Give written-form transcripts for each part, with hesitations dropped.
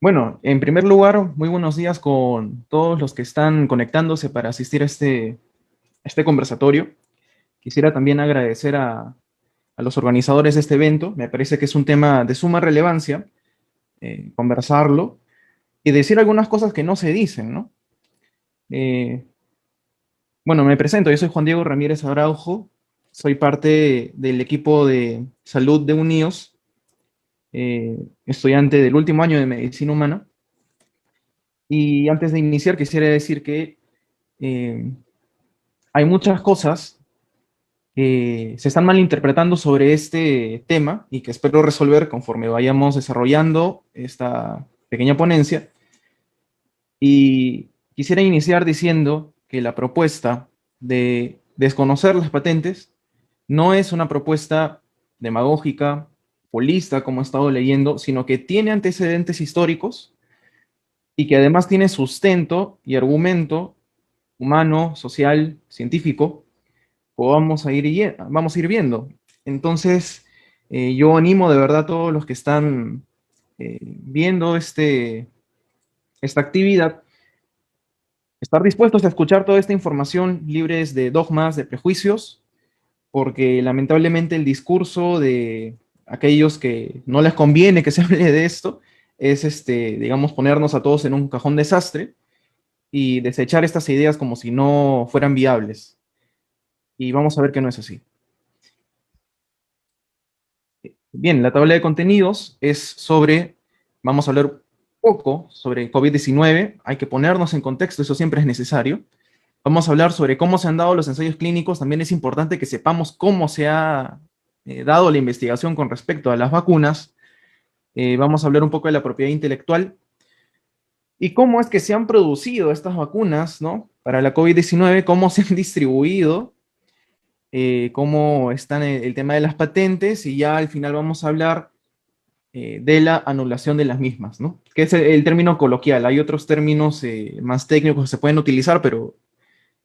Bueno, en primer lugar, muy buenos días con todos los que están conectándose para asistir a este conversatorio. Quisiera también agradecer a los organizadores de este evento. Me parece que es un tema de suma relevancia conversarlo y decir algunas cosas que no se dicen, ¿no? Eh, bueno, me presento, yo soy Juan Diego Ramírez Araujo, soy parte del equipo de salud de UNIOS, estudiante del último año de medicina humana. Y antes de iniciar, quisiera decir que eh, hay muchas cosas que se están malinterpretando sobre este tema y que espero resolver conforme vayamos desarrollando esta pequeña ponencia. Y quisiera iniciar diciendo que la propuesta de desconocer las patentes no es una propuesta demagógica, populista, como he estado leyendo, sino que tiene antecedentes históricos y que además tiene sustento y argumento humano, social, científico, o vamos a ir viendo. Entonces, yo animo de verdad a todos los que están viendo esta actividad, estar dispuestos a escuchar toda esta información libres de dogmas, de prejuicios, porque lamentablemente el discurso de aquellos que no les conviene que se hable de esto es, digamos, ponernos a todos en un cajón desastre y desechar estas ideas como si no fueran viables. Y vamos a ver que no es así. Bien, la tabla de contenidos es sobre, vamos a hablar un poco sobre COVID-19, hay que ponernos en contexto, eso siempre es necesario. Vamos a hablar sobre cómo se han dado los ensayos clínicos, también es importante que sepamos cómo se ha dado la investigación con respecto a las vacunas. Vamos a hablar un poco de la propiedad intelectual y cómo es que se han producido estas vacunas, ¿no? Para la COVID-19, cómo se han distribuido, cómo están el tema de las patentes y ya al final vamos a hablar de la anulación de las mismas, ¿no? Que es el término coloquial. Hay otros términos más técnicos que se pueden utilizar, pero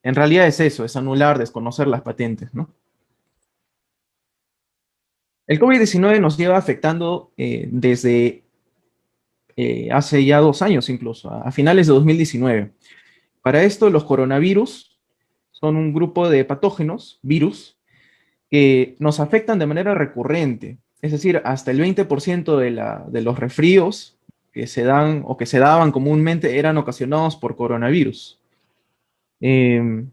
en realidad es eso, es anular, desconocer las patentes, ¿no? El COVID-19 nos lleva afectando desde hace ya 2 años incluso, a finales de 2019. Para esto, los coronavirus son un grupo de patógenos, virus, que nos afectan de manera recurrente. Es decir, hasta el 20% de los resfríos que se dan o que se daban comúnmente eran ocasionados por coronavirus. Eh,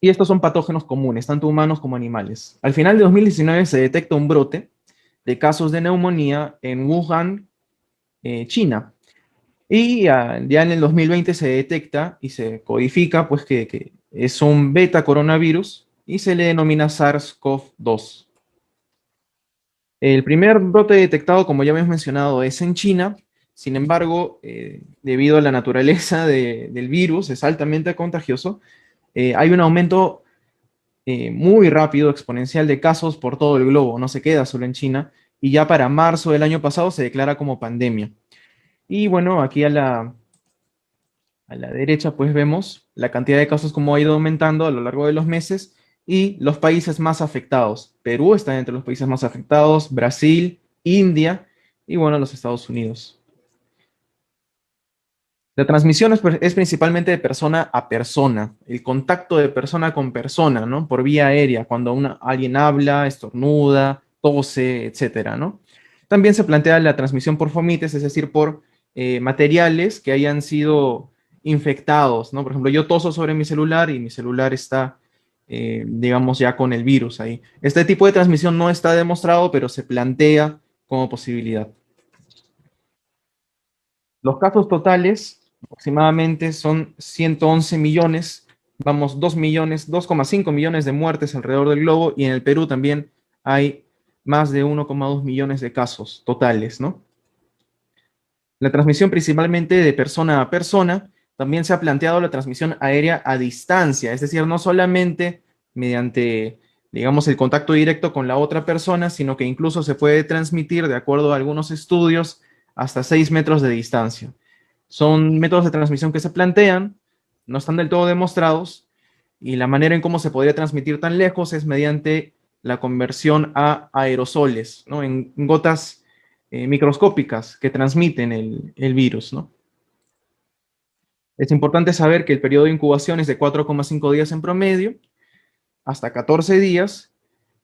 y estos son patógenos comunes, tanto humanos como animales. Al final de 2019 se detecta un brote de casos de neumonía en Wuhan, China. Y ya en el 2020 se detecta y se codifica pues que es un beta coronavirus y se le denomina SARS-CoV-2. El primer brote detectado, como ya habíamos mencionado, es en China. Sin embargo, debido a la naturaleza del virus, es altamente contagioso. Hay un aumento muy rápido, exponencial de casos por todo el globo. No se queda solo en China. Y ya para marzo del año pasado se declara como pandemia. Y bueno, aquí a la derecha pues vemos la cantidad de casos como ha ido aumentando a lo largo de los meses y los países más afectados. Perú está entre los países más afectados, Brasil, India y bueno, los Estados Unidos. La transmisión es principalmente de persona a persona, el contacto de persona con persona, ¿no? Por vía aérea, cuando alguien habla, estornuda, tose, etcétera, ¿no? También se plantea la transmisión por fomites, es decir, por materiales que hayan sido infectados, ¿no? Por ejemplo, yo toso sobre mi celular y mi celular está, digamos, ya con el virus ahí. Este tipo de transmisión no está demostrado, pero se plantea como posibilidad. Los casos totales aproximadamente son 111 millones, vamos, 2 millones, 2,5 millones de muertes alrededor del globo y en el Perú también hay más de 1,2 millones de casos totales, ¿no? La transmisión principalmente de persona a persona, también se ha planteado la transmisión aérea a distancia, es decir, no solamente mediante, digamos, el contacto directo con la otra persona, sino que incluso se puede transmitir, de acuerdo a algunos estudios, hasta 6 metros de distancia. Son métodos de transmisión que se plantean, no están del todo demostrados, y la manera en cómo se podría transmitir tan lejos es mediante la conversión a aerosoles, ¿no? En gotas microscópicas que transmiten el virus, ¿no? Es importante saber que el periodo de incubación es de 4,5 días en promedio, hasta 14 días,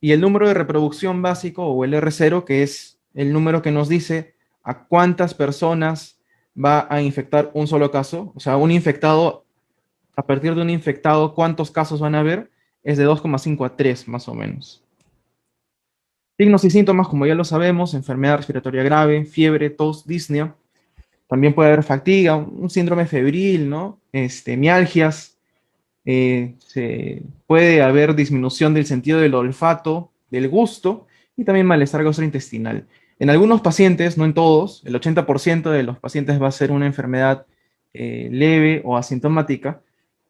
y el número de reproducción básico, o el R0, que es el número que nos dice a cuántas personas va a infectar un solo caso. O sea, un infectado, a partir de un infectado, ¿cuántos casos van a haber? Es de 2,5 a 3, más o menos. Signos y síntomas, como ya lo sabemos: enfermedad respiratoria grave, fiebre, tos, disnea. También puede haber fatiga, un síndrome febril, ¿no? Mialgias. Puede haber disminución del sentido del olfato, del gusto, y también malestar gastrointestinal. En algunos pacientes, no en todos, el 80% de los pacientes va a ser una enfermedad leve o asintomática,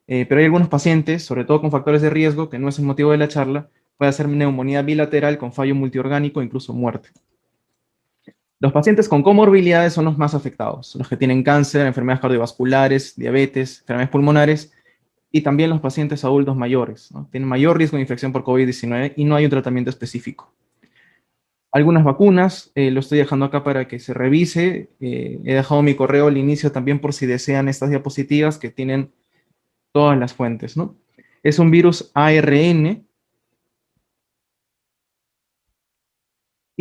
pero hay algunos pacientes, sobre todo con factores de riesgo, que no es el motivo de la charla, puede ser neumonía bilateral con fallo multiorgánico, incluso muerte. Los pacientes con comorbilidades son los más afectados, los que tienen cáncer, enfermedades cardiovasculares, diabetes, enfermedades pulmonares, y también los pacientes adultos mayores, ¿no? Tienen mayor riesgo de infección por COVID-19 y no hay un tratamiento específico. Algunas vacunas, lo estoy dejando acá para que se revise. He dejado mi correo al inicio también por si desean estas diapositivas que tienen todas las fuentes, ¿no? Es un virus ARN,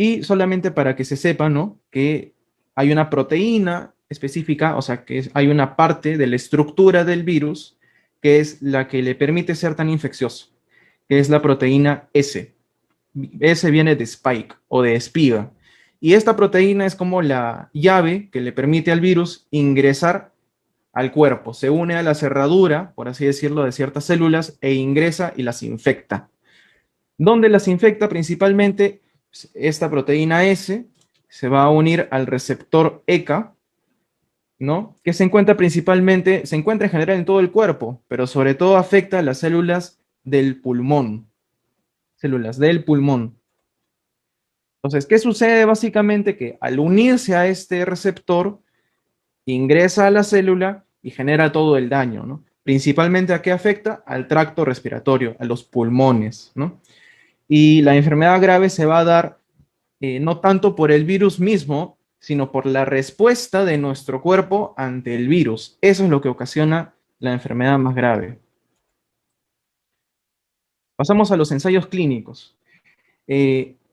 y solamente para que se sepa, ¿no?, que hay una proteína específica, o sea, que hay una parte de la estructura del virus que es la que le permite ser tan infeccioso, que es la proteína S. S viene de spike o de espiga. Y esta proteína es como la llave que le permite al virus ingresar al cuerpo. Se une a la cerradura, por así decirlo, de ciertas células e ingresa y las infecta. ¿Dónde las infecta? Principalmente esta proteína S se va a unir al receptor ECA, ¿no? Que se encuentra principalmente, se encuentra en general en todo el cuerpo, pero sobre todo afecta a las células del pulmón. Células del pulmón. Entonces, ¿qué sucede? Básicamente que al unirse a este receptor, ingresa a la célula y genera todo el daño, ¿no? Principalmente, ¿a qué afecta? Al tracto respiratorio, a los pulmones, ¿no? Y la enfermedad grave se va a dar no tanto por el virus mismo, sino por la respuesta de nuestro cuerpo ante el virus. Eso es lo que ocasiona la enfermedad más grave. Pasamos a los ensayos clínicos.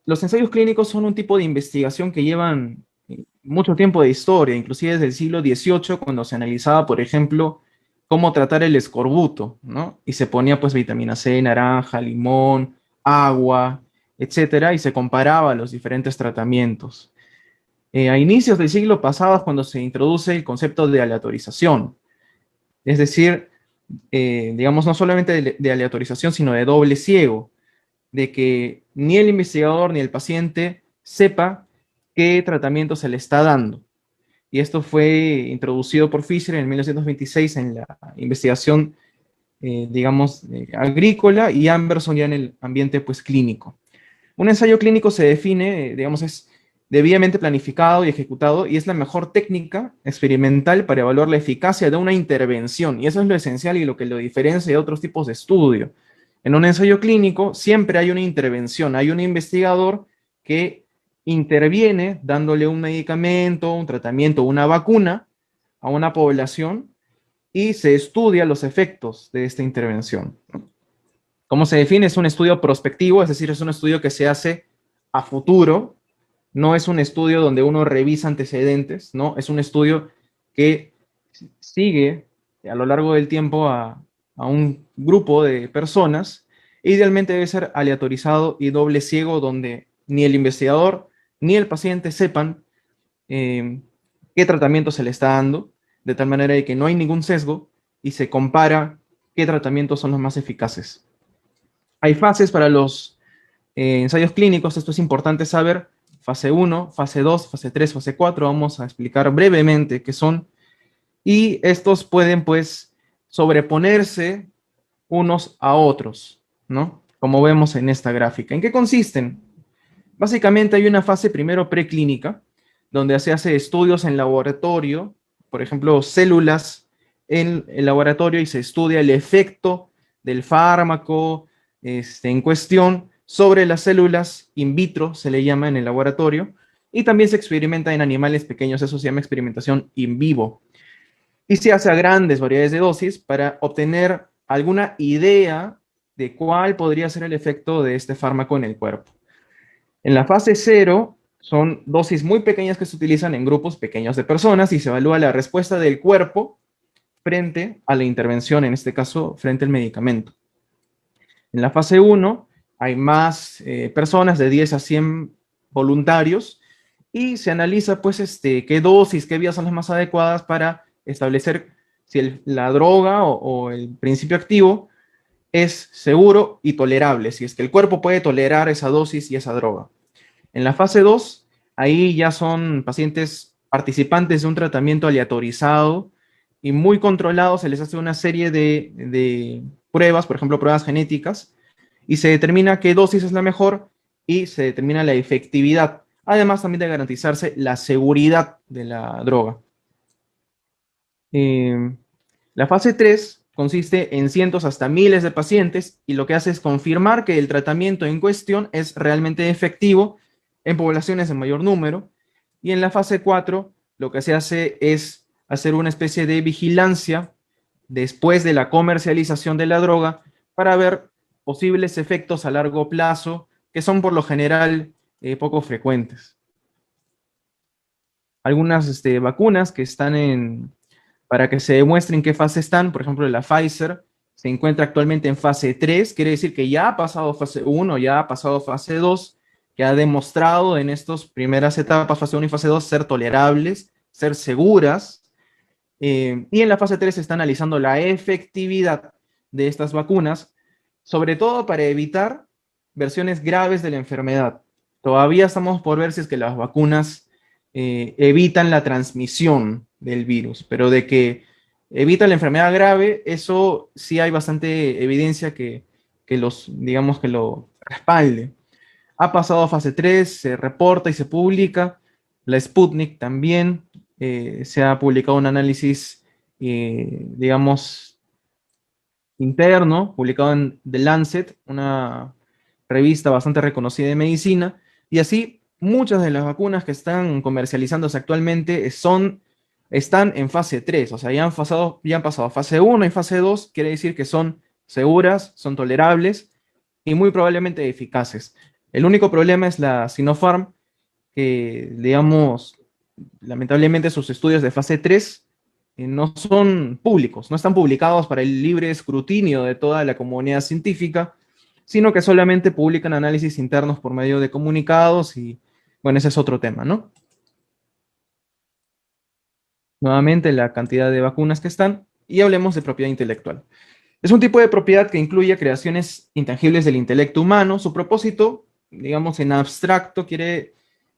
Los ensayos clínicos son un tipo de investigación que llevan mucho tiempo de historia, inclusive desde el siglo XVIII, cuando se analizaba, por ejemplo, cómo tratar el escorbuto, ¿no? Y se ponía pues vitamina C, naranja, limón, agua, etcétera, y se comparaba los diferentes tratamientos. A inicios del siglo pasado es cuando se introduce el concepto de aleatorización, es decir, digamos, no solamente de aleatorización, sino de doble ciego, de que ni el investigador ni el paciente sepa qué tratamiento se le está dando. Y esto fue introducido por Fisher en 1926 en la investigación, digamos, agrícola, y Anderson ya en el ambiente, pues, clínico. Un ensayo clínico se define, digamos, es debidamente planificado y ejecutado, y es la mejor técnica experimental para evaluar la eficacia de una intervención. Y eso es lo esencial y lo que lo diferencia de otros tipos de estudio. En un ensayo clínico siempre hay una intervención, hay un investigador que interviene dándole un medicamento, un tratamiento, una vacuna a una población, y se estudia los efectos de esta intervención. ¿Cómo se define? Es un estudio prospectivo, es decir, es un estudio que se hace a futuro, no es un estudio donde uno revisa antecedentes, no, es un estudio que sigue a lo largo del tiempo a un grupo de personas. Idealmente debe ser aleatorizado y doble ciego, donde ni el investigador ni el paciente sepan qué tratamiento se le está dando, de tal manera de que no hay ningún sesgo y se compara qué tratamientos son los más eficaces. Hay fases para los ensayos clínicos, esto es importante saber: fase 1, fase 2, fase 3, fase 4, vamos a explicar brevemente qué son, y estos pueden, pues, sobreponerse unos a otros, ¿no? Como vemos en esta gráfica. ¿En qué consisten? Básicamente hay una fase primero preclínica, donde se hace estudios en laboratorio, por ejemplo, células en el laboratorio, y se estudia el efecto del fármaco en cuestión sobre las células in vitro, se le llama en el laboratorio, y también se experimenta en animales pequeños, eso se llama experimentación in vivo. Y se hace a grandes variedades de dosis para obtener alguna idea de cuál podría ser el efecto de este fármaco en el cuerpo. En la fase cero son dosis muy pequeñas que se utilizan en grupos pequeños de personas y se evalúa la respuesta del cuerpo frente a la intervención, en este caso, frente al medicamento. En la fase uno hay más personas, de 10 a 100 voluntarios, y se analiza pues qué dosis, qué vías son las más adecuadas para establecer si la droga o el principio activo es seguro y tolerable, si es que el cuerpo puede tolerar esa dosis y esa droga. En la fase 2, ahí ya son pacientes participantes de un tratamiento aleatorizado y muy controlado, se les hace una serie de pruebas, por ejemplo, pruebas genéticas, y se determina qué dosis es la mejor y se determina la efectividad, además también de garantizarse la seguridad de la droga. La fase 3 consiste en cientos hasta miles de pacientes y lo que hace es confirmar que el tratamiento en cuestión es realmente efectivo en poblaciones de mayor número. Y en la fase 4 lo que se hace es hacer una especie de vigilancia después de la comercialización de la droga para ver posibles efectos a largo plazo que son por lo general poco frecuentes. Algunas vacunas que están para que se demuestre en qué fase están, por ejemplo, la Pfizer se encuentra actualmente en fase 3, quiere decir que ya ha pasado fase 1, ya ha pasado fase 2, que ha demostrado en estas primeras etapas, fase 1 y fase 2, ser tolerables, ser seguras, y en la fase 3 se está analizando la efectividad de estas vacunas, sobre todo para evitar versiones graves de la enfermedad. Todavía estamos por ver si es que las vacunas evitan la transmisión del virus, pero de que evita la enfermedad grave, eso sí hay bastante evidencia digamos, que lo respalde. Ha pasado a fase 3, se reporta y se publica. La Sputnik también se ha publicado un análisis, digamos, interno, publicado en The Lancet, una revista bastante reconocida de medicina, y así muchas de las vacunas que están comercializándose actualmente están en fase 3, o sea, ya han pasado fase 1 y fase 2, quiere decir que son seguras, son tolerables y muy probablemente eficaces. El único problema es la Sinopharm, que, digamos, lamentablemente sus estudios de fase 3 no son públicos, no están publicados para el libre escrutinio de toda la comunidad científica, sino que solamente publican análisis internos por medio de comunicados y, bueno, ese es otro tema, ¿no? Nuevamente, la cantidad de vacunas que están, y hablemos de propiedad intelectual. Es un tipo de propiedad que incluye creaciones intangibles del intelecto humano. Su propósito, digamos, en abstracto, ¿qué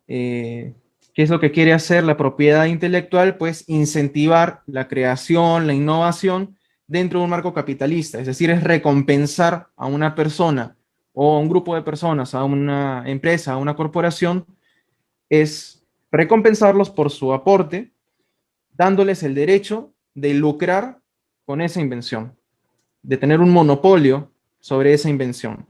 es lo que quiere hacer la propiedad intelectual? Pues incentivar la creación, la innovación dentro de un marco capitalista, es decir, es recompensar a una persona o a un grupo de personas, a una empresa, a una corporación, es recompensarlos por su aporte, dándoles el derecho de lucrar con esa invención, de tener un monopolio sobre esa invención.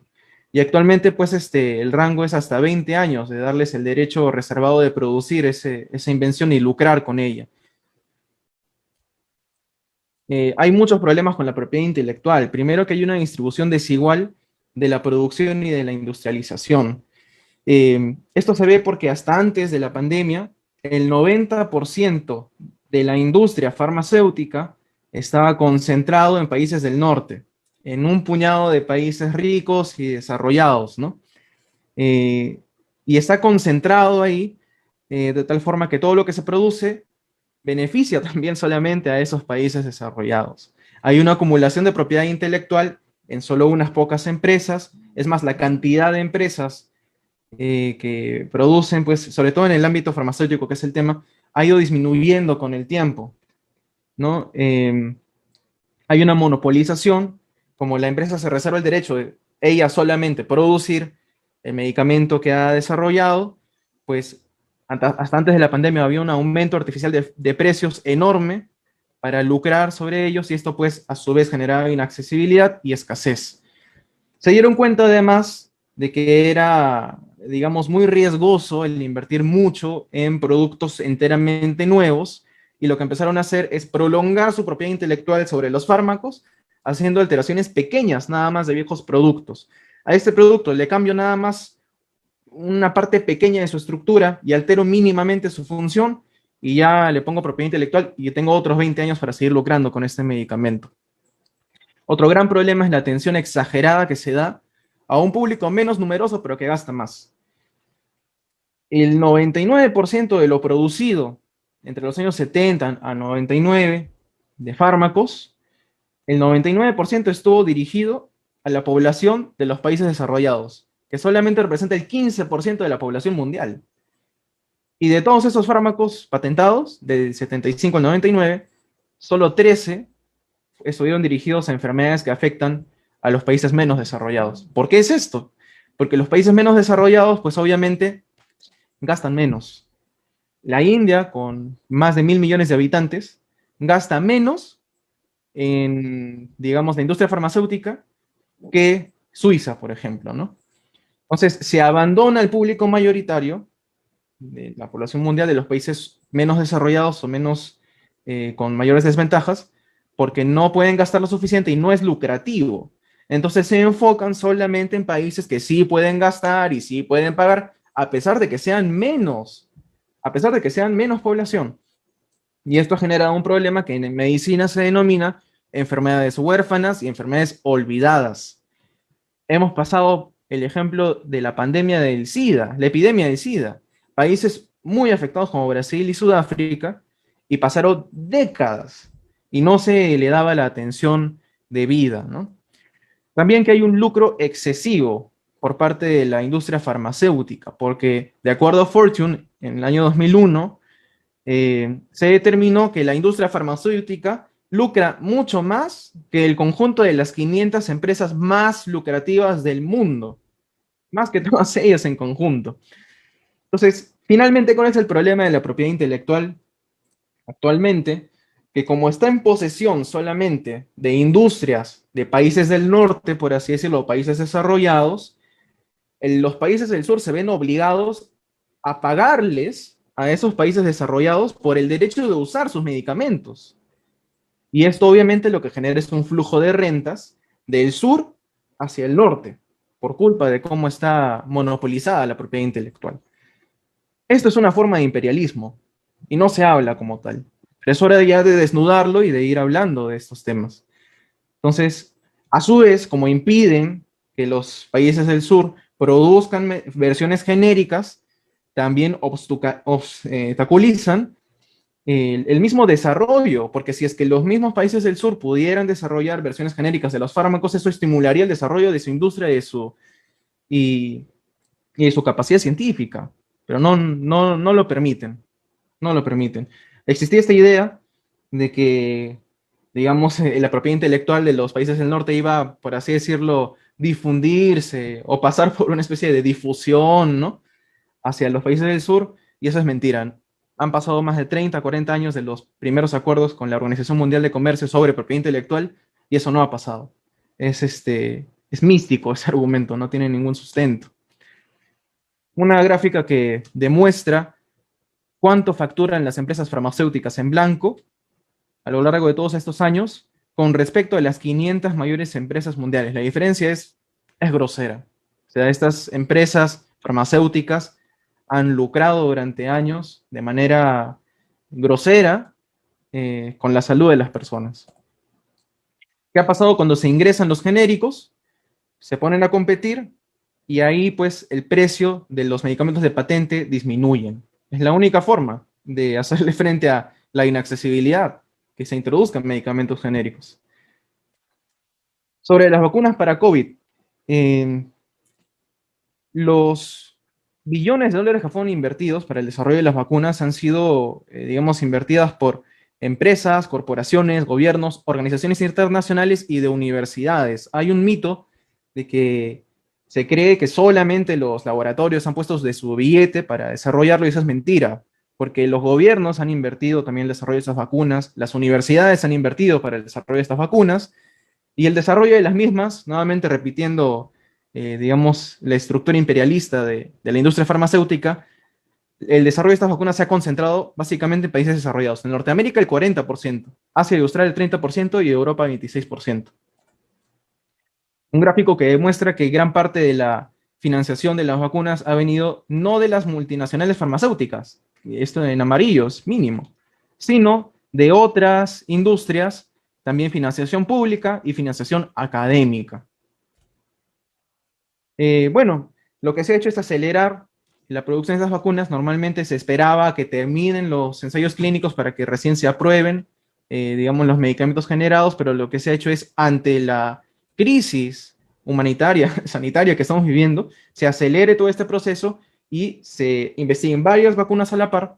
Y actualmente, pues, el rango es hasta 20 años de darles el derecho reservado de producir esa invención y lucrar con ella. Hay muchos problemas con la propiedad intelectual. Primero, que hay una distribución desigual de la producción y de la industrialización. Esto se ve porque hasta antes de la pandemia, el 90% de la industria farmacéutica estaba concentrado en países del norte, en un puñado de países ricos y desarrollados, ¿no? Y está concentrado ahí de tal forma que todo lo que se produce beneficia también solamente a esos países desarrollados. Hay una acumulación de propiedad intelectual en solo unas pocas empresas. Es más, la cantidad de empresas que producen, pues, sobre todo en el ámbito farmacéutico, que es el tema, ha ido disminuyendo con el tiempo, ¿no? Hay una monopolización, como la empresa se reserva el derecho de ella solamente producir el medicamento que ha desarrollado, pues hasta antes de la pandemia había un aumento artificial de precios enorme para lucrar sobre ellos y esto pues a su vez generaba inaccesibilidad y escasez. Se dieron cuenta además de que era digamos, muy riesgoso el invertir mucho en productos enteramente nuevos, y lo que empezaron a hacer es prolongar su propiedad intelectual sobre los fármacos, haciendo alteraciones pequeñas nada más de viejos productos. A este producto le cambio nada más una parte pequeña de su estructura y altero mínimamente su función, y ya le pongo propiedad intelectual y tengo otros 20 años para seguir lucrando con este medicamento. Otro gran problema es la atención exagerada que se da a un público menos numeroso, pero que gasta más. El 99% de lo producido entre los años 70 a 99 de fármacos, el 99% estuvo dirigido a la población de los países desarrollados, que solamente representa el 15% de la población mundial. Y de todos esos fármacos patentados, del 75 al 99, solo 13 estuvieron dirigidos a enfermedades que afectan a los países menos desarrollados. ¿Por qué es esto? Porque los países menos desarrollados, pues obviamente, gastan menos. La India, con más de 1.000 millones de habitantes, gasta menos en, digamos, la industria farmacéutica que Suiza, por ejemplo, ¿no? Entonces, se abandona el público mayoritario de la población mundial de los países menos desarrollados o menos con mayores desventajas, porque no pueden gastar lo suficiente y no es lucrativo. Entonces se enfocan solamente en países que sí pueden gastar y sí pueden pagar, a pesar de que sean menos, a pesar de que sean menos población. Y esto genera un problema que en medicina se denomina enfermedades huérfanas y enfermedades olvidadas. Hemos pasado el ejemplo de la pandemia del SIDA, la epidemia del SIDA. Países muy afectados como Brasil y Sudáfrica, y pasaron décadas y no se le daba la atención debida, ¿no? También que hay un lucro excesivo por parte de la industria farmacéutica, porque de acuerdo a Fortune, en el año 2001, se determinó que la industria farmacéutica lucra mucho más que el conjunto de las 500 empresas más lucrativas del mundo, más que todas ellas en conjunto. Entonces, finalmente, ¿cuál es el problema de la propiedad intelectual actualmente? Que como está en posesión solamente de industrias de países del norte, por así decirlo, países desarrollados, los países del sur se ven obligados a pagarles a esos países desarrollados por el derecho de usar sus medicamentos. Y esto obviamente lo que genera es un flujo de rentas del sur hacia el norte, por culpa de cómo está monopolizada la propiedad intelectual. Esto es una forma de imperialismo y no se habla como tal. Pero es hora ya de desnudarlo y de ir hablando de estos temas. Entonces, a su vez, como impiden que los países del sur produzcan versiones genéricas, también obstaculizan el mismo desarrollo, porque si es que los mismos países del sur pudieran desarrollar versiones genéricas de los fármacos, eso estimularía el desarrollo de su industria y de su capacidad científica, pero no lo permiten, no lo permiten. Existía esta idea de que, digamos, la propiedad intelectual de los países del norte iba, por así decirlo, difundirse o pasar por una especie de difusión, ¿no?, hacia los países del sur, y eso es mentira. Han pasado más de 30, 40 años de los primeros acuerdos con la Organización Mundial de Comercio sobre propiedad intelectual, y eso no ha pasado. Es místico ese argumento, no tiene ningún sustento. Una gráfica que demuestra cuánto facturan las empresas farmacéuticas en blanco a lo largo de todos estos años con respecto a las 500 mayores empresas mundiales. La diferencia es grosera. O sea, estas empresas farmacéuticas han lucrado durante años de manera grosera con la salud de las personas. ¿Qué ha pasado cuando se ingresan los genéricos? Se ponen a competir y ahí pues el precio de los medicamentos de patente disminuyen. Es la única forma de hacerle frente a la inaccesibilidad, que se introduzcan medicamentos genéricos. Sobre las vacunas para COVID, los billones de dólares que fueron invertidos para el desarrollo de las vacunas han sido, digamos, invertidas por empresas, corporaciones, gobiernos, organizaciones internacionales y de universidades. Hay un mito de que se cree que solamente los laboratorios han puesto de su billete para desarrollarlo, y eso es mentira, porque los gobiernos han invertido también en el desarrollo de esas vacunas, las universidades han invertido para el desarrollo de estas vacunas, y el desarrollo de las mismas, nuevamente repitiendo digamos, la estructura imperialista de la industria farmacéutica, el desarrollo de estas vacunas se ha concentrado básicamente en países desarrollados. En Norteamérica el 40%, Asia y Australia el 30% y Europa el 26%. Un gráfico que demuestra que gran parte de la financiación de las vacunas ha venido no de las multinacionales farmacéuticas, esto en amarillo es mínimo, sino de otras industrias, también financiación pública y financiación académica. Bueno, lo que se ha hecho es acelerar la producción de estas vacunas. Normalmente se esperaba que terminen los ensayos clínicos para que recién se aprueben, digamos, los medicamentos generados, pero lo que se ha hecho es, ante la crisis humanitaria, sanitaria que estamos viviendo, se acelere todo este proceso y se investiguen varias vacunas a la par,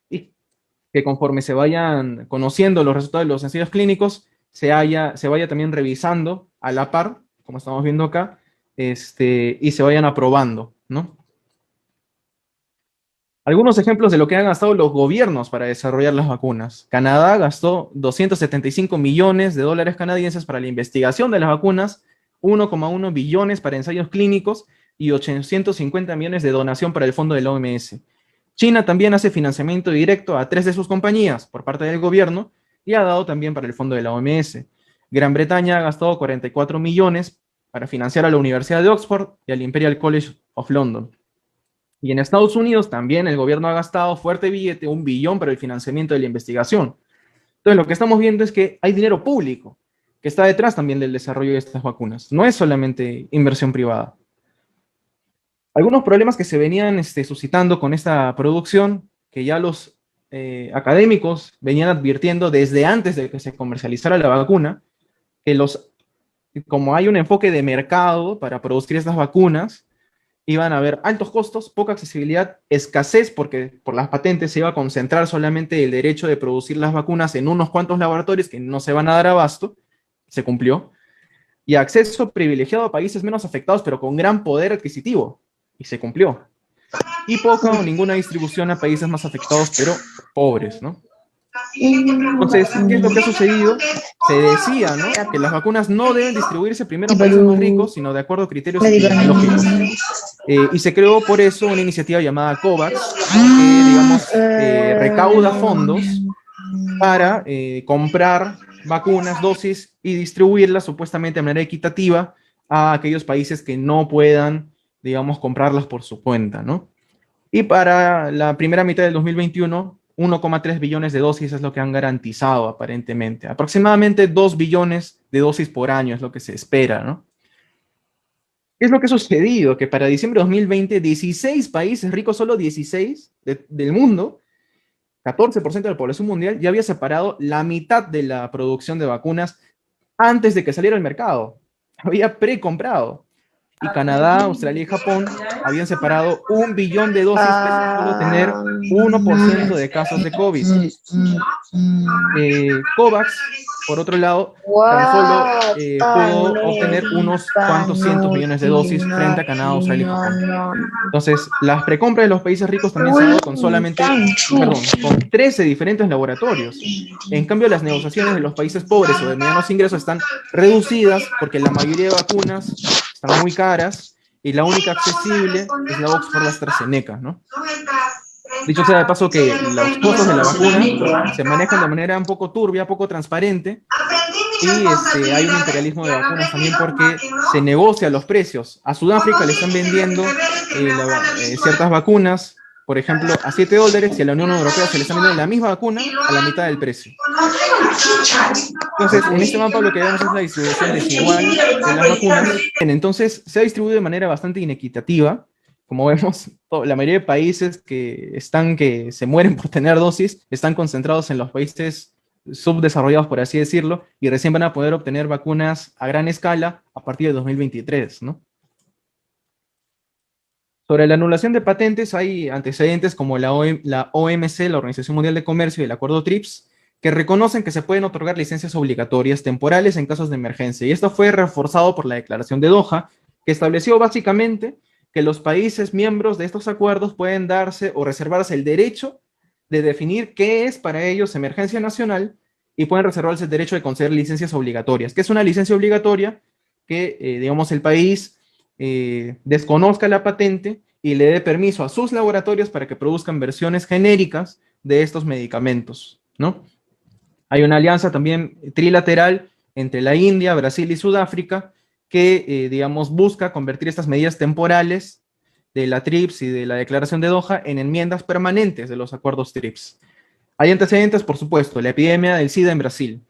y que conforme se vayan conociendo los resultados de los ensayos clínicos, se vaya también revisando a la par, como estamos viendo acá, y se vayan aprobando, ¿no? Algunos ejemplos de lo que han gastado los gobiernos para desarrollar las vacunas. Canadá gastó 275 millones de dólares canadienses para la investigación de las vacunas, 1,1 billones para ensayos clínicos y 850 millones de donación para el fondo de la OMS. China también hace financiamiento directo a 3 de sus compañías por parte del gobierno y ha dado también para el fondo de la OMS. Gran Bretaña ha gastado 44 millones para financiar a la Universidad de Oxford y al Imperial College of London. Y en Estados Unidos también el gobierno ha gastado fuerte billete, 1 billón para el financiamiento de la investigación. Entonces lo que estamos viendo es que hay dinero público que está detrás también del desarrollo de estas vacunas. No es solamente inversión privada. Algunos problemas que se venían suscitando con esta producción, que ya los académicos venían advirtiendo desde antes de que se comercializara la vacuna, que como hay un enfoque de mercado para producir estas vacunas, iban a haber altos costos, poca accesibilidad, escasez, porque por las patentes se iba a concentrar solamente el derecho de producir las vacunas en unos cuantos laboratorios que no se van a dar abasto, se cumplió, y acceso privilegiado a países menos afectados, pero con gran poder adquisitivo, y se cumplió. Y poca o ninguna distribución a países más afectados, pero pobres, ¿no? Entonces, ¿qué es lo que ha sucedido? Se decía, ¿no?, que las vacunas no deben distribuirse primero a países más ricos, sino de acuerdo a criterios epidemiológicos. Y se creó por eso una iniciativa llamada COVAX, que, digamos, recauda fondos para comprar vacunas, dosis, y distribuirlas supuestamente de manera equitativa a aquellos países que no puedan, digamos, comprarlas por su cuenta, ¿no? Y para la primera mitad del 2021, 1,3 billones de dosis es lo que han garantizado aparentemente. Aproximadamente 2 billones de dosis por año es lo que se espera, ¿no? ¿Qué es lo que ha sucedido? Que para diciembre de 2020, 16 países ricos, solo 16 del mundo, 14% de la población mundial, ya había separado la mitad de la producción de vacunas antes de que saliera al mercado. Había precomprado. Y Canadá, Australia y Japón habían separado 1 billón de dosis para solo tener 1% de casos de COVID. COVAX, por otro lado, tan solo pudo obtener unos cuantos cientos millones de dosis frente a Canadá, Australia y Japón. Entonces, las precompras de los países ricos también se han dado con con 13 diferentes laboratorios. En cambio, las negociaciones de los países pobres o de medianos ingresos están reducidas porque la mayoría de vacunas están muy caras y la única accesible es la Oxford AstraZeneca, ¿no? Dicho sea de paso que los costos de la vacuna se manejan de manera un poco turbia, poco transparente, y hay un imperialismo de vacunas también porque se negocia los precios. A Sudáfrica le están vendiendo ciertas vacunas, por ejemplo, a $7, y a la Unión Europea se le están vendiendo la misma vacuna a la mitad del precio. Entonces, en este mapa lo que vemos es la distribución desigual de las vacunas. Entonces, se ha distribuido de manera bastante inequitativa. Como vemos, la mayoría de países que se mueren por tener dosis están concentrados en los países subdesarrollados, por así decirlo, y recién van a poder obtener vacunas a gran escala a partir de 2023, ¿no? Sobre la anulación de patentes hay antecedentes como la OMC, la Organización Mundial de Comercio, y el Acuerdo TRIPS, que reconocen que se pueden otorgar licencias obligatorias temporales en casos de emergencia. Y esto fue reforzado por la Declaración de Doha, que estableció básicamente que los países miembros de estos acuerdos pueden darse o reservarse el derecho de definir qué es para ellos emergencia nacional, y pueden reservarse el derecho de conceder licencias obligatorias. ¿Qué es una licencia obligatoria? Que, digamos, el país desconozca la patente y le dé permiso a sus laboratorios para que produzcan versiones genéricas de estos medicamentos, ¿no? Hay una alianza también trilateral entre la India, Brasil y Sudáfrica que, digamos, busca convertir estas medidas temporales de la TRIPS y de la Declaración de Doha en enmiendas permanentes de los acuerdos TRIPS. Hay antecedentes, por supuesto, la epidemia del SIDA en Brasil.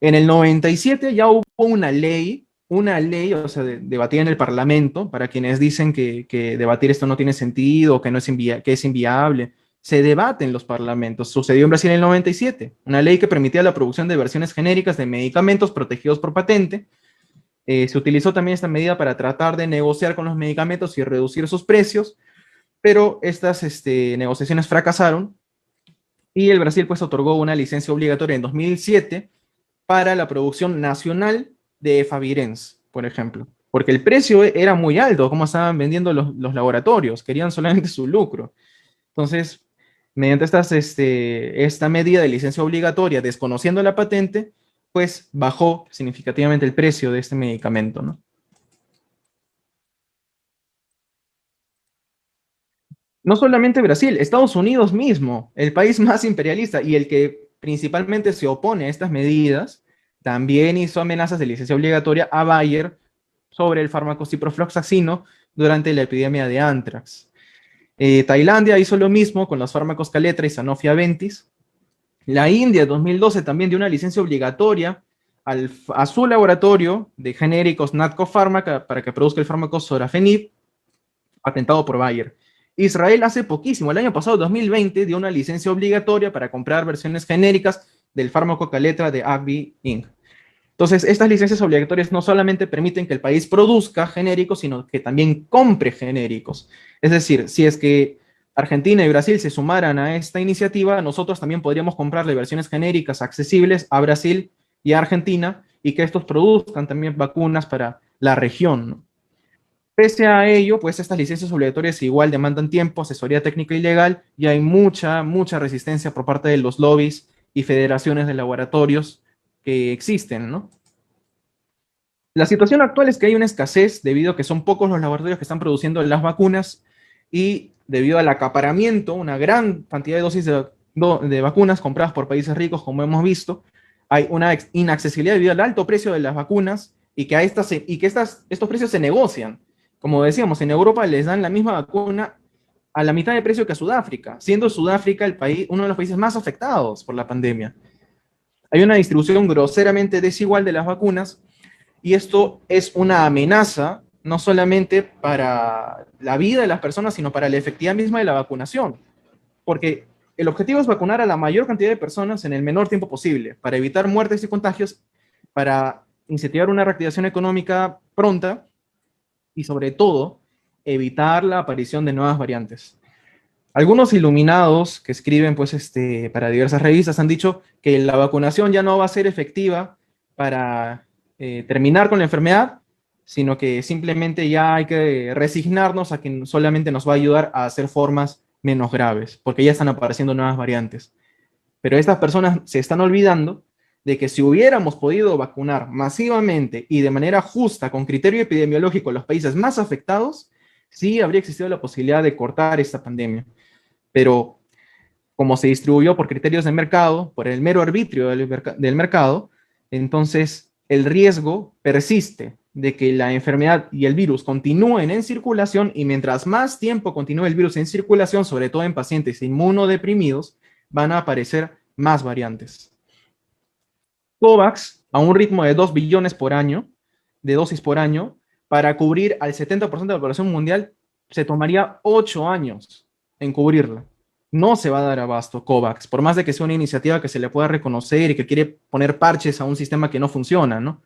En el 97 ya hubo una ley, o sea, debatida en el Parlamento, para quienes dicen que debatir esto no tiene sentido, que, no es que es inviable. Se debate en los parlamentos. Sucedió en Brasil en el 97, una ley que permitía la producción de versiones genéricas de medicamentos protegidos por patente. Se utilizó también esta medida para tratar de negociar con los medicamentos y reducir sus precios, pero estas negociaciones fracasaron y el Brasil pues otorgó una licencia obligatoria en 2007 para la producción nacional de Efavirenz, por ejemplo, porque el precio era muy alto, como estaban vendiendo los laboratorios, querían solamente su lucro. Entonces, mediante esta medida de licencia obligatoria, desconociendo la patente, pues bajó significativamente el precio de este medicamento, ¿no? No solamente Brasil, Estados Unidos mismo, el país más imperialista y el que principalmente se opone a estas medidas, también hizo amenazas de licencia obligatoria a Bayer sobre el fármaco ciprofloxacino durante la epidemia de anthrax. Tailandia hizo lo mismo con los fármacos Caletra y Sanofi Aventis. La India en 2012 también dio una licencia obligatoria a su laboratorio de genéricos Natco Pharma para que produzca el fármaco Sorafenib, patentado por Bayer. Israel hace poquísimo, el año pasado, 2020, dio una licencia obligatoria para comprar versiones genéricas del fármaco Caletra de AbbVie Inc. Entonces, estas licencias obligatorias no solamente permiten que el país produzca genéricos, sino que también compre genéricos. Es decir, si es que Argentina y Brasil se sumaran a esta iniciativa, nosotros también podríamos comprarle versiones genéricas accesibles a Brasil y a Argentina y que estos produzcan también vacunas para la región, ¿no? Pese a ello, pues estas licencias obligatorias igual demandan tiempo, asesoría técnica y legal, y hay mucha resistencia por parte de los lobbies y federaciones de laboratorios que existen, ¿no? La situación actual es que hay una escasez debido a que son pocos los laboratorios que están produciendo las vacunas y debido al acaparamiento, una gran cantidad de dosis de vacunas compradas por países ricos, como hemos visto, hay una inaccesibilidad debido al alto precio de las vacunas y que, estos precios se negocian. Como decíamos, en Europa les dan la misma vacuna a la mitad de precio que a Sudáfrica, siendo Sudáfrica el país, uno de los países más afectados por la pandemia. Hay una distribución groseramente desigual de las vacunas y esto es una amenaza no solamente para la vida de las personas, sino para la efectividad misma de la vacunación. Porque el objetivo es vacunar a la mayor cantidad de personas en el menor tiempo posible, para evitar muertes y contagios, para incentivar una reactivación económica pronta y sobre todo evitar la aparición de nuevas variantes. Algunos iluminados que escriben pues, para diversas revistas han dicho que la vacunación ya no va a ser efectiva para terminar con la enfermedad, sino que simplemente ya hay que resignarnos a que solamente nos va a ayudar a hacer formas menos graves, porque ya están apareciendo nuevas variantes. Pero estas personas se están olvidando de que si hubiéramos podido vacunar masivamente y de manera justa, con criterio epidemiológico, los países más afectados, sí habría existido la posibilidad de cortar esta pandemia. Pero como se distribuyó por criterios de mercado, por el mero arbitrio del mercado, entonces el riesgo persiste de que la enfermedad y el virus continúen en circulación y mientras más tiempo continúe el virus en circulación, sobre todo en pacientes inmunodeprimidos, van a aparecer más variantes. COVAX, a un ritmo de 2 billones por año, de dosis por año, para cubrir al 70% de la población mundial, se tomaría 8 años en cubrirla. No se va a dar abasto COVAX, por más de que sea una iniciativa que se le pueda reconocer y que quiere poner parches a un sistema que no funciona, ¿no?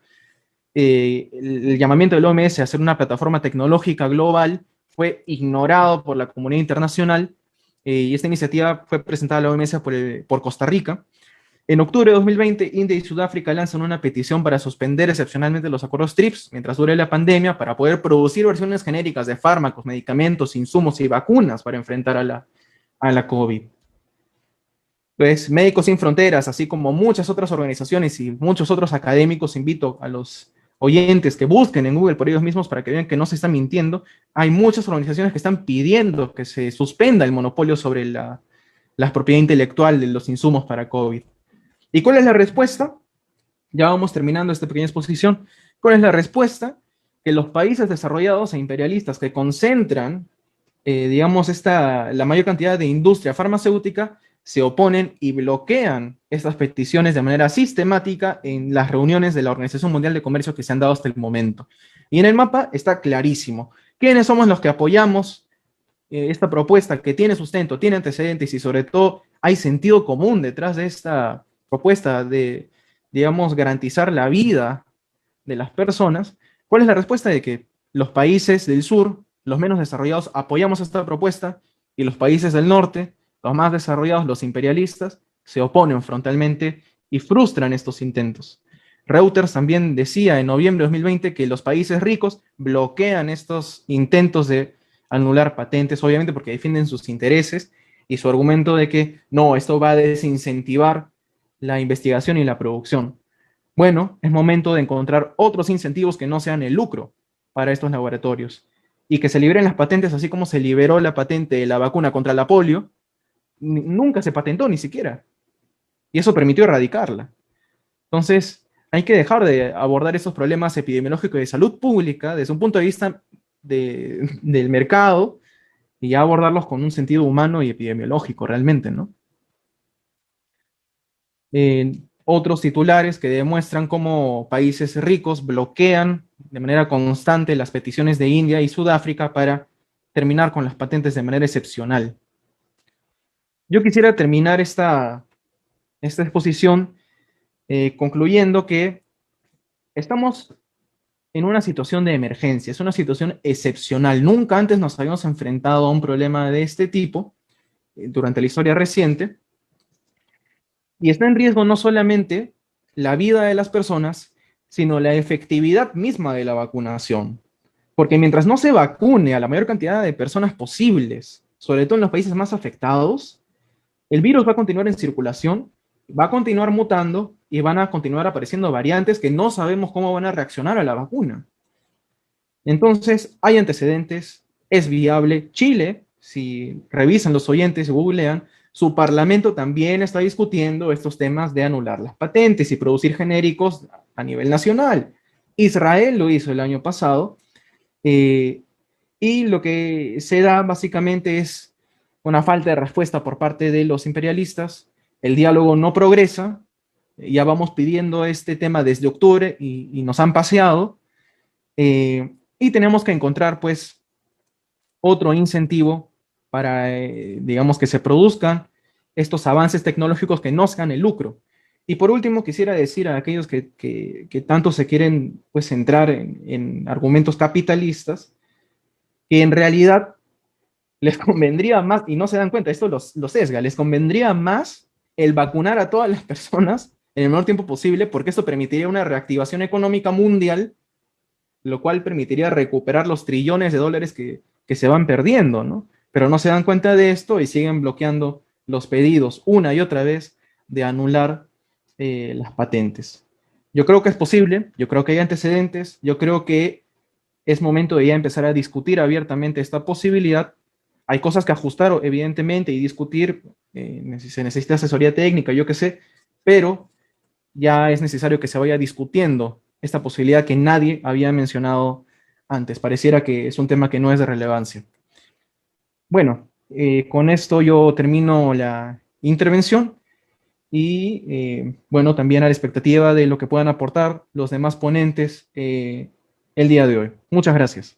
El llamamiento del OMS a hacer una plataforma tecnológica global fue ignorado por la comunidad internacional y esta iniciativa fue presentada a la OMS por Costa Rica. En octubre de 2020, India y Sudáfrica lanzan una petición para suspender excepcionalmente los acuerdos TRIPS mientras dure la pandemia para poder producir versiones genéricas de fármacos, medicamentos, insumos y vacunas para enfrentar a la COVID. Pues Médicos Sin Fronteras, así como muchas otras organizaciones y muchos otros académicos, invito a los oyentes que busquen en Google por ellos mismos para que vean que no se está mintiendo. Hay muchas organizaciones que están pidiendo que se suspenda el monopolio sobre la propiedad intelectual de los insumos para COVID. ¿Y cuál es la respuesta? Ya vamos terminando esta pequeña exposición. ¿Cuál es la respuesta? Que los países desarrollados e imperialistas que concentran, digamos, la mayor cantidad de industria farmacéutica, se oponen y bloquean estas peticiones de manera sistemática en las reuniones de la Organización Mundial de Comercio que se han dado hasta el momento. Y en el mapa está clarísimo. ¿Quiénes somos los que apoyamos esta propuesta que tiene sustento, tiene antecedentes y sobre todo hay sentido común detrás de esta propuesta de, digamos, garantizar la vida de las personas? ¿Cuál es la respuesta? De que los países del sur, los menos desarrollados, apoyamos esta propuesta y los países del norte, los más desarrollados, los imperialistas, se oponen frontalmente y frustran estos intentos. Reuters también decía en noviembre de 2020 que los países ricos bloquean estos intentos de anular patentes, obviamente porque defienden sus intereses, y su argumento de que no, esto va a desincentivar la investigación y la producción. Bueno, es momento de encontrar otros incentivos que no sean el lucro para estos laboratorios y que se liberen las patentes, así como se liberó la patente de la vacuna contra la polio. Nunca se patentó ni siquiera, y eso permitió erradicarla. Entonces, hay que dejar de abordar esos problemas epidemiológicos de salud pública desde un punto de vista del mercado y ya abordarlos con un sentido humano y epidemiológico realmente, ¿no? Otros titulares que demuestran cómo países ricos bloquean de manera constante las peticiones de India y Sudáfrica para terminar con las patentes de manera excepcional. Yo quisiera terminar esta exposición concluyendo que estamos en una situación de emergencia, es una situación excepcional. Nunca antes nos habíamos enfrentado a un problema de este tipo durante la historia reciente, y está en riesgo no solamente la vida de las personas, sino la efectividad misma de la vacunación. Porque mientras no se vacune a la mayor cantidad de personas posibles, sobre todo en los países más afectados, el virus va a continuar en circulación, va a continuar mutando y van a continuar apareciendo variantes que no sabemos cómo van a reaccionar a la vacuna. Entonces, hay antecedentes, es viable. Chile, si revisan los oyentes y googlean, su parlamento también está discutiendo estos temas de anular las patentes y producir genéricos a nivel nacional. Israel lo hizo el año pasado, y lo que se da básicamente es una falta de respuesta por parte de los imperialistas. El diálogo no progresa, ya vamos pidiendo este tema desde octubre y nos han paseado, y tenemos que encontrar pues otro incentivo para, digamos, que se produzcan estos avances tecnológicos que no sean el lucro. Y por último, quisiera decir a aquellos que tanto se quieren pues centrar en argumentos capitalistas, que en realidad les convendría más, y no se dan cuenta, esto los sesga, les convendría más el vacunar a todas las personas en el menor tiempo posible, porque esto permitiría una reactivación económica mundial, lo cual permitiría recuperar los trillones de dólares que se van perdiendo, ¿no? Pero no se dan cuenta de esto y siguen bloqueando los pedidos una y otra vez de anular las patentes. Yo creo que es posible, yo creo que hay antecedentes, yo creo que es momento de ya empezar a discutir abiertamente esta posibilidad. Hay cosas que ajustar, evidentemente, y discutir, se necesita asesoría técnica, yo qué sé, pero ya es necesario que se vaya discutiendo esta posibilidad que nadie había mencionado antes. Pareciera que es un tema que no es de relevancia. Bueno, con esto yo termino la intervención y, bueno, también a la expectativa de lo que puedan aportar los demás ponentes el día de hoy. Muchas gracias.